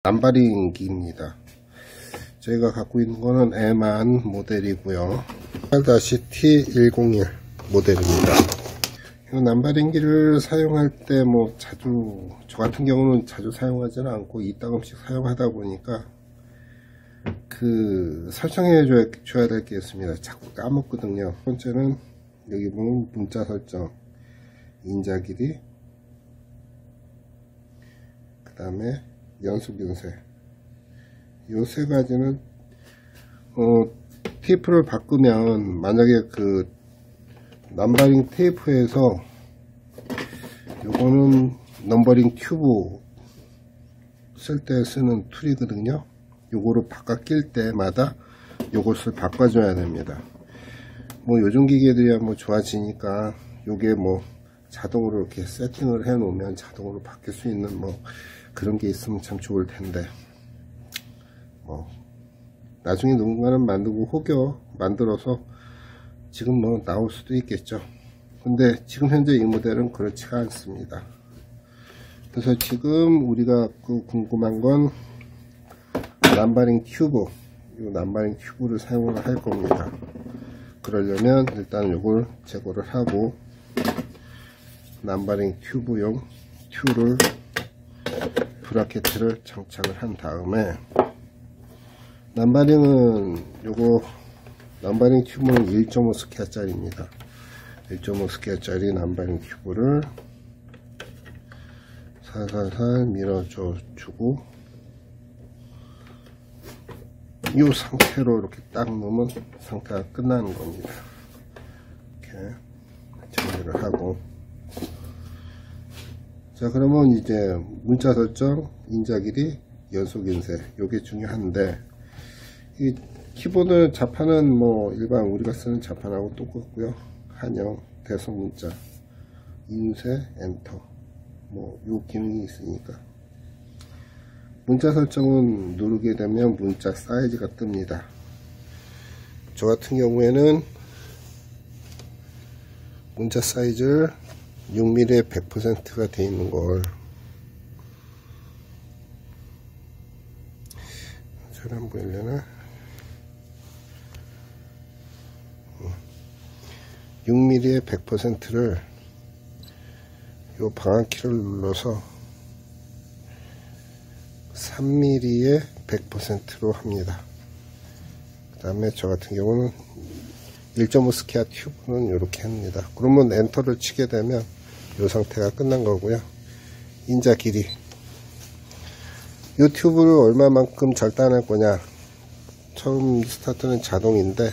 남바링기입니다. 저희가 갖고 있는 거는 M1 모델이고요. 8-T101 모델입니다. 이 남바링기를 사용할 때 저 같은 경우는 자주 사용하지는 않고 이따금씩 사용하다 보니까 설정해 줘야 될 게 있습니다. 자꾸 까먹거든요. 첫 번째는 여기 보면 문자 설정, 인자 길이, 그 다음에 연속 인쇄. 요 세 가지는 테이프를 바꾸면, 만약에 넘버링 테이프에서 요거는 넘버링 튜브 쓸 때 쓰는 툴이거든요. 요거를 바꿔 낄 때마다 요것을 바꿔줘야 됩니다. 요즘 기계들이야 좋아지니까 요게 자동으로 이렇게 세팅을 해 놓으면 자동으로 바뀔 수 있는 그런 게 있으면 참 좋을 텐데, 나중에 누군가는 만들어서 지금 나올 수도 있겠죠. 근데 지금 현재 이 모델은 그렇지가 않습니다. 그래서 지금 우리가 궁금한 건 넘버링 튜브, 이 넘버링 튜브를 사용을 할 겁니다. 그러려면 일단 요걸 제거를 하고 넘버링 튜브용 튜를 브라켓을 장착을 한 다음에, 넘버링 튜브는 1.5 스퀘어 짜리입니다. 1.5 스퀘어 짜리 넘버링 튜브를 살살살 밀어줘 주고, 이 상태로 이렇게 딱 놓으면 상태가 끝나는 겁니다. 이렇게 정리를 하고, 자, 그러면 이제 문자 설정, 인자 길이, 연속 인쇄, 요게 중요한데, 이 키보드 자판은 일반 우리가 쓰는 자판하고 똑같고요. 한영, 대소 문자, 인쇄, 엔터, 요 기능이 있으니까. 문자 설정은 누르게 되면 문자 사이즈가 뜹니다. 저 같은 경우에는 문자 사이즈를 6mm에 100%가 되어 있는 걸 잘 안 보이려나? 6mm에 100%를 요 방향키를 눌러서 3mm에 100%로 합니다. 그 다음에 저 같은 경우는 1.5 스퀘어 튜브는 이렇게 합니다. 그러면 엔터를 치게 되면 이 상태가 끝난 거고요. 인자 길이, 이 튜브를 얼마만큼 절단할 거냐, 처음 스타트는 자동인데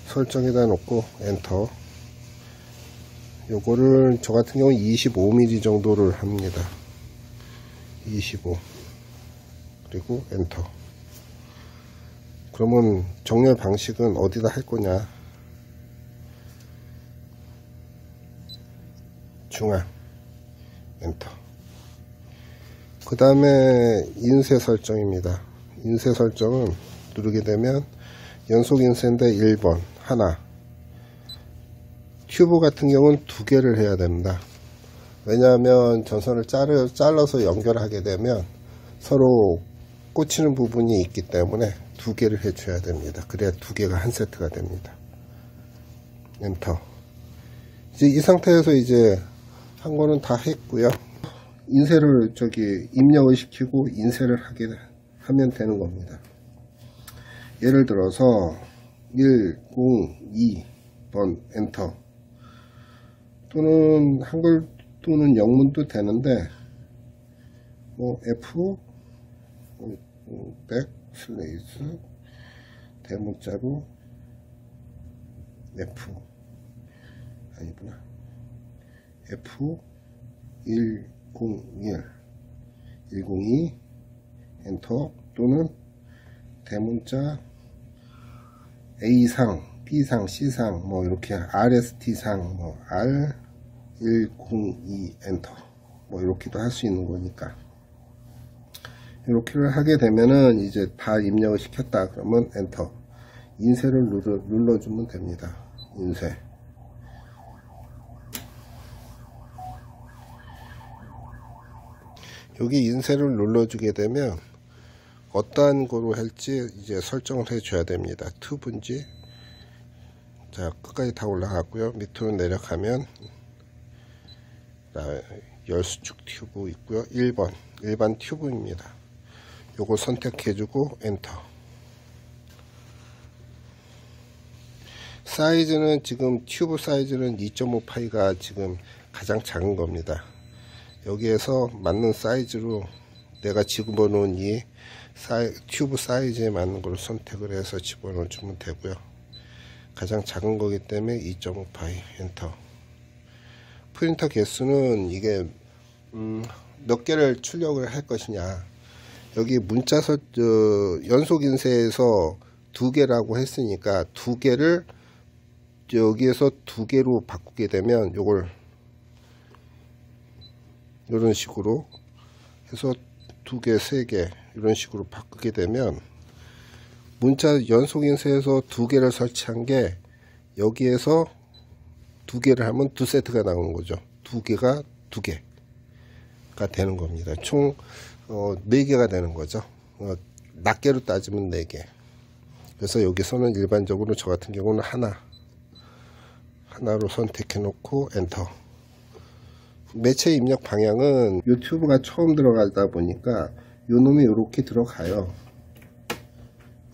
설정에다 놓고 엔터, 요거를 저 같은 경우는 25mm 정도를 합니다. 25, 그리고 엔터. 그러면 정렬 방식은 어디다 할 거냐, 중앙, 엔터. 그 다음에 인쇄 설정입니다. 인쇄 설정은 누르게 되면 연속 인쇄인데 1번 하나, 튜브 같은 경우는 2개를 해야 됩니다. 왜냐하면 전선을 잘라서 연결하게 되면 서로 꽂히는 부분이 있기 때문에 2개를 해줘야 됩니다. 그래야 2개가 한 세트가 됩니다. 엔터. 이제 이 상태에서 이제 한 거는 다 했고요. 인쇄를 입력을 시키고 인쇄를 하면 되는 겁니다. 예를 들어서 102번 엔터, 또는 한글 또는 영문도 되는데 F 100 슬레이스 대문자로 F 아니구나, F 102 엔터, 또는 대문자 A상, B상, C상, 이렇게 RST상, R102 엔터, 이렇게도 할 수 있는 거니까. 이렇게를 하게 되면은 이제 다 입력을 시켰다 그러면 엔터, 인쇄를 눌러주면 됩니다. 인쇄. 여기 인쇄를 눌러주게 되면 어떠한 거로 할지 이제 설정을 해줘야 됩니다. 튜브인지. 자, 끝까지 다 올라갔고요. 밑으로 내려가면 열수축 튜브 있고요. 1번 일반 튜브입니다. 요거 선택해주고 엔터. 사이즈는 지금 튜브 사이즈는 2.5파이가 지금 가장 작은 겁니다. 여기에서 맞는 사이즈로 내가 집어넣은 이 튜브 사이즈에 맞는 걸 선택을 해서 집어넣어 주면 되고요. 가장 작은 거기 때문에 2.5파이 엔터. 프린터 개수는 이게 몇 개를 출력을 할 것이냐, 여기 문자 연속 인쇄에서 2개라고 했으니까 2개를 여기에서 2개로 바꾸게 되면 요걸 이런 식으로 해서 2개, 3개 이런 식으로 바꾸게 되면 문자 연속 인쇄에서 2개를 설치한 게 여기에서 2개를 하면 2세트가 나오는 거죠. 2개가 2개가 되는 겁니다. 총 4개가 되는 거죠. 낱개로 따지면 4개. 그래서 여기서는 일반적으로 저 같은 경우는 하나로 선택해 놓고 엔터. 매체 입력 방향은 유튜브가 처음 들어가다 보니까 요놈이 이렇게 들어가요.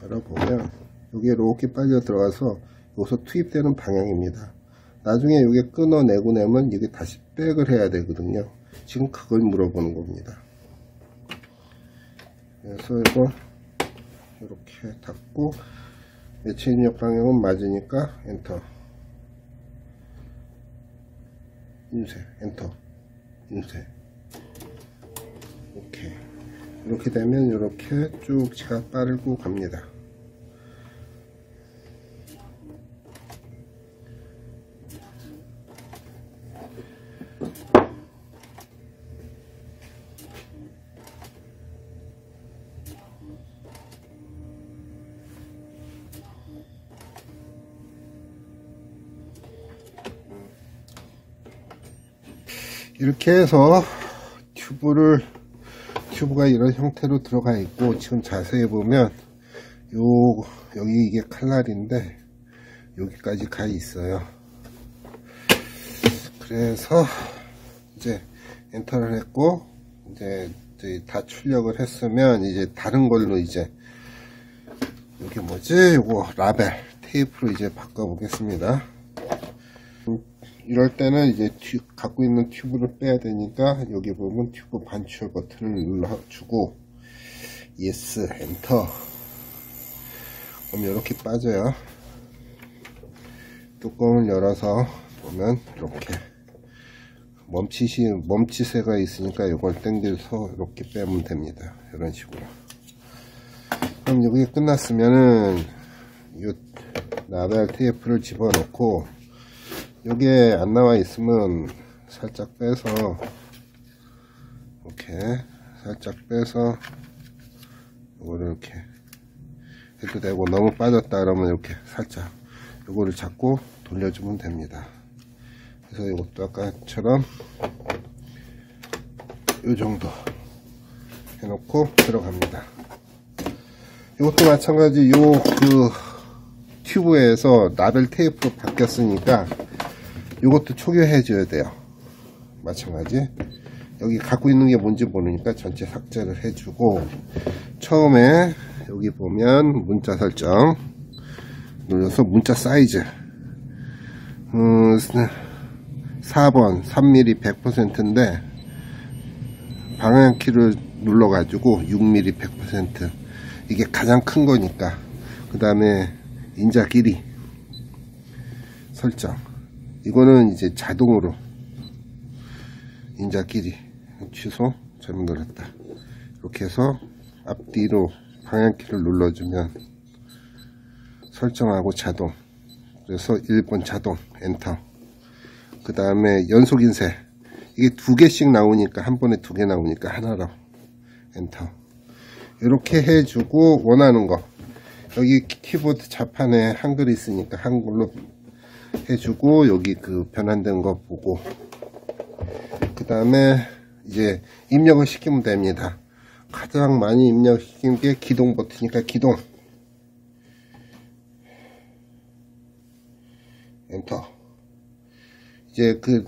열어보면 여기에 이렇게 빨려 들어가서 여기서 투입되는 방향입니다. 나중에 이게 끊어내고 나면 이게 다시 백을 해야 되거든요. 지금 그걸 물어보는 겁니다. 그래서 이거 이렇게 닫고 매체 입력 방향은 맞으니까 엔터. 인쇄 엔터. 인쇄. 오케이. 이렇게 되면 이렇게 쭉 제가 빠르고 갑니다. 이렇게 해서 튜브가 이런 형태로 들어가 있고, 지금 자세히 보면 여기 이게 칼날인데 여기까지 가 있어요. 그래서 이제 엔터를 했고, 이제 다 출력을 했으면 이제 다른 걸로 이제 이게 뭐지? 요거 라벨 테이프로 이제 바꿔 보겠습니다. 이럴 때는 이제 갖고 있는 튜브를 빼야 되니까 여기 보면 튜브 반출 버튼을 눌러주고 예스 엔터. 그럼 이렇게 빠져요. 뚜껑을 열어서 보면 이렇게 멈칫새가 있으니까 이걸 당겨서 이렇게 빼면 됩니다. 이런 식으로. 그럼 여기 끝났으면은 이 라벨 테이프를 집어넣고, 여기에 안 나와 있으면 살짝 빼서 이렇게 살짝 빼서 이거를 이렇게 해도 되고, 너무 빠졌다 그러면 이렇게 살짝 이거를 잡고 돌려주면 됩니다. 그래서 이것도 아까처럼 이 정도 해놓고 들어갑니다. 이것도 마찬가지. 튜브에서 라벨 테이프로 바뀌었으니까 이것도 초기화해 줘야 돼요. 마찬가지. 여기 갖고 있는 게 뭔지 모르니까 전체 삭제를 해주고, 처음에 여기 보면 문자 설정 눌러서 문자 사이즈 4번 3mm 100%인데 방향키를 눌러 가지고 6mm 100%, 이게 가장 큰 거니까. 그 다음에 인자 길이 설정, 이거는 이제 자동으로 인자 길이 취소, 잘못 눌렀다. 이렇게 해서 앞뒤로 방향키를 눌러주면 설정하고 자동. 그래서 1번 자동 엔터. 그 다음에 연속 인쇄, 이게 2개씩 나오니까, 한 번에 2개 나오니까 하나로 엔터. 이렇게 해주고, 원하는 거 여기 키보드 자판에 한글이 있으니까 한글로 해주고, 여기 그 변환된 거 보고, 그 다음에 이제 입력을 시키면 됩니다. 가장 많이 입력시킨 게 기동 버튼이니까 기동 엔터. 이제 그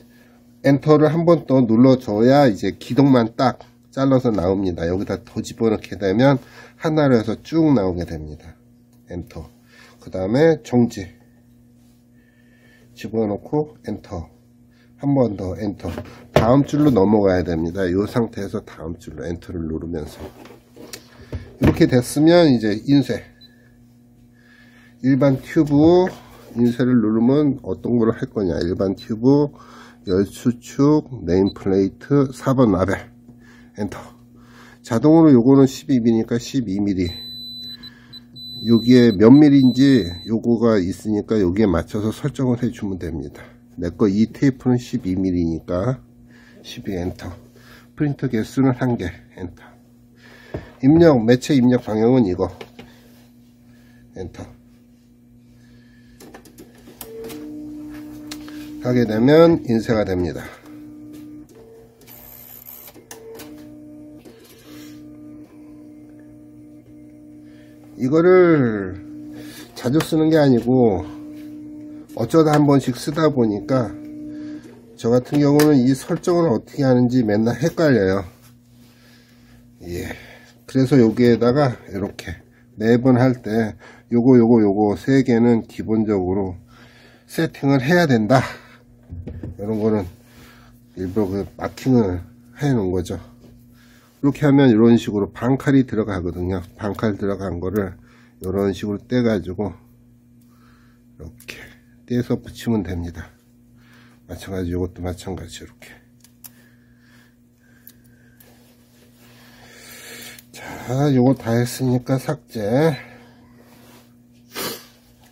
엔터를 한 번 더 눌러줘야 이제 기동만 딱 잘라서 나옵니다. 여기다 더 집어넣게 되면 하나로 해서 쭉 나오게 됩니다. 엔터. 그 다음에 정지 집어넣고 엔터. 한 번 더 엔터. 다음 줄로 넘어가야 됩니다. 이 상태에서 다음 줄로 엔터를 누르면서 이렇게 됐으면 이제 인쇄 일반 튜브 인쇄를 누르면 어떤 걸 할 거냐. 일반 튜브 열수축 네임플레이트 4번 라벨 엔터. 자동으로 요거는 12mm니까 12mm 여기에 몇 mm인지 요거가 있으니까 여기에 맞춰서 설정을 해주면 됩니다. 내거 이 테이프는 12mm니까 12 엔터. 프린터 개수는 1개 엔터. 입력 매체 입력 방향은 이거 엔터. 하게 되면 인쇄가 됩니다. 이거를 자주 쓰는 게 아니고 어쩌다 한 번씩 쓰다 보니까 저 같은 경우는 이 설정을 어떻게 하는지 맨날 헷갈려요. 예. 그래서 여기에다가 이렇게 매번 할 때 요거 3개는 기본적으로 세팅을 해야 된다. 이런 거는 일부러 그 마킹을 해 놓은 거죠. 이렇게 하면 이런 식으로 반칼이 들어가거든요. 반칼 들어간 거를 이런 식으로 떼 가지고 이렇게 떼서 붙이면 됩니다. 마찬가지 이것도 마찬가지 이렇게. 자, 요거 다 했으니까 삭제.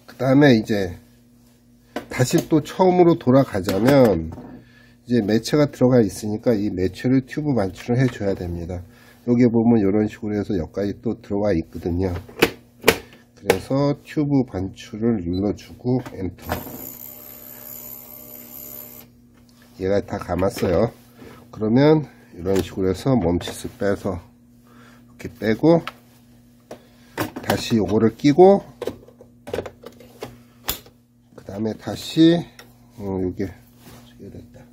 그 다음에 이제 다시 또 처음으로 돌아가자면 이제 매체가 들어가 있으니까 이 매체를 튜브 반출을 해줘야 됩니다. 여기 보면 이런 식으로 해서 여기까지 또 들어와 있거든요. 그래서 튜브 반출을 눌러주고 엔터. 얘가 다 감았어요. 그러면 이런 식으로 해서 멈칫을 빼서 이렇게 빼고 다시 요거를 끼고 그 다음에 다시 요게 됐다.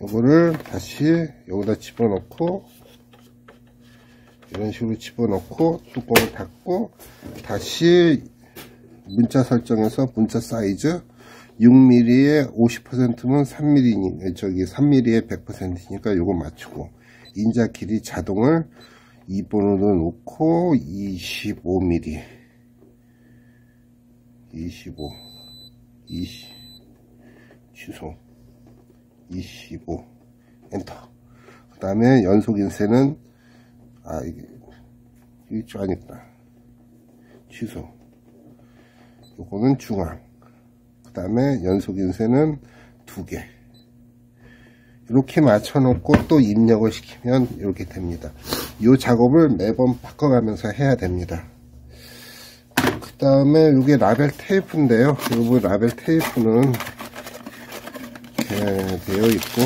요거를 다시 여기다 집어넣고 이런 식으로 집어넣고 뚜껑을 닫고 다시 문자 설정해서 문자 사이즈 6mm에 50%면 3mm 저기 3mm에 100%니까 요거 맞추고 인자 길이 자동을 2번으로 놓고 25mm 25 20 취소 25 엔터. 그 다음에 연속 인쇄는 이게 좀 아니구나. 취소. 요거는 중앙. 그 다음에 연속 인쇄는 2개. 이렇게 맞춰 놓고 또 입력을 시키면 이렇게 됩니다. 이 작업을 매번 바꿔가면서 해야 됩니다. 그 다음에 이게 라벨 테이프인데요. 이 라벨 테이프는 이렇게 되어 있고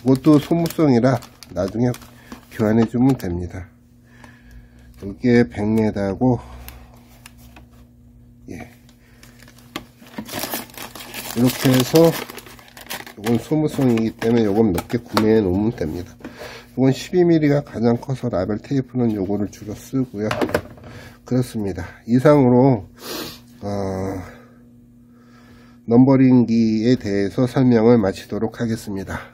이것도 소모성이라 나중에 교환해 주면 됩니다. 이게 100m하고 예. 이렇게 해서 이건 소모성이기 때문에 이건 몇 개 구매해 놓으면 됩니다. 이건 12mm가 가장 커서 라벨 테이프는 요거를 주로 쓰고요. 그렇습니다. 이상으로 넘버링기에 대해서 설명을 마치도록 하겠습니다.